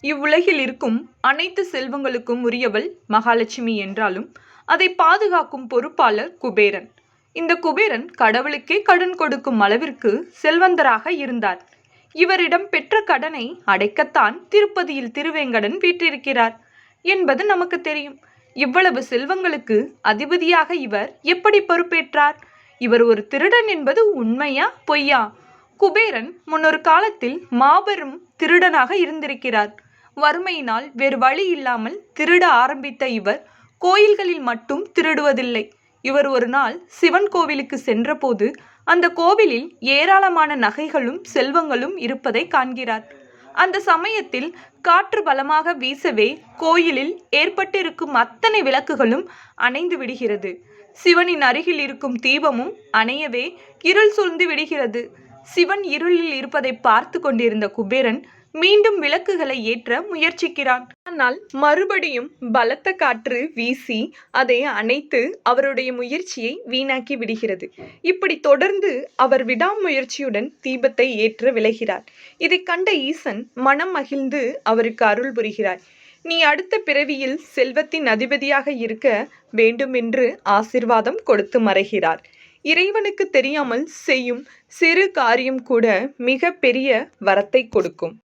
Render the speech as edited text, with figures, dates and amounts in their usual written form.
இவ்வுலகில் இருக்கும் அனைத்து செல்வங்களுக்கும் உரியவள் மகாலட்சுமி என்றாலும் அதை பாதுகாக்கும் பொறுப்பாளர் குபேரன். இந்த குபேரன் கடவுளுக்கே கடன் கொடுக்கும் அளவிற்கு செல்வந்தராக இருந்தார். இவரிடம் பெற்ற கடனை அடைக்கத்தான் திருப்பதியில் திருவேங்கடன் வீற்றிருக்கிறார் என்பது நமக்கு தெரியும். இவ்வளவு செல்வங்களுக்கு அதிபதியாக இவர் எப்படி பொறுப்பேற்றார்? இவர் ஒரு திருடன் என்பது உண்மையா பொய்யா? குபேரன் முன்னொரு காலத்தில் மாபெரும் திருடனாக இருந்திருக்கிறார். வறுமையினால் வேறு வழி இல்லாமல் திருட ஆரம்பித்த இவர் கோயில்களில் மட்டும் திருடுவதில்லை. இவர் ஒரு நாள் சிவன் கோவிலுக்கு சென்றபோது அந்த கோவிலில் ஏராளமான நகைகளும் செல்வங்களும் இருப்பதை காண்கிறார். அந்த சமயத்தில் காற்று பலமாக வீசவே கோயிலில் ஏற்பட்டிருக்கும் அத்தனை விளக்குகளும் அணைந்து விடுகிறது. சிவனின் அருகில் இருக்கும் தீபமும் அணையவே இருள் சூழ்ந்து விடுகிறது. சிவன் இருளில் இருப்பதை பார்த்து கொண்டிருந்த குபேரன் மீண்டும் விளக்குகளை ஏற்ற முயற்சிக்கிறான். ஆனால் மறுபடியும் பலத்த காற்று வீசி அதை அணைத்து அவருடைய முயற்சியை வீணாக்கி விடுகிறது. இப்படி தொடர்ந்து அவர் விடாமுயற்சியுடன் தீபத்தை ஏற்ற விளைகிறார். இதை கண்ட ஈசன் மனம் மகிழ்ந்து அவருக்கு அருள் புரிகிறார். நீ அடுத்த பிறவியில் செல்வத்தின் அதிபதியாக இருக்க வேண்டும் என்று ஆசீர்வாதம் கொடுத்து மறைகிறார். இறைவனுக்கு தெரியாமல் செய்யும் சிறு காரியம் கூட மிக பெரிய வரத்தை கொடுக்கும்.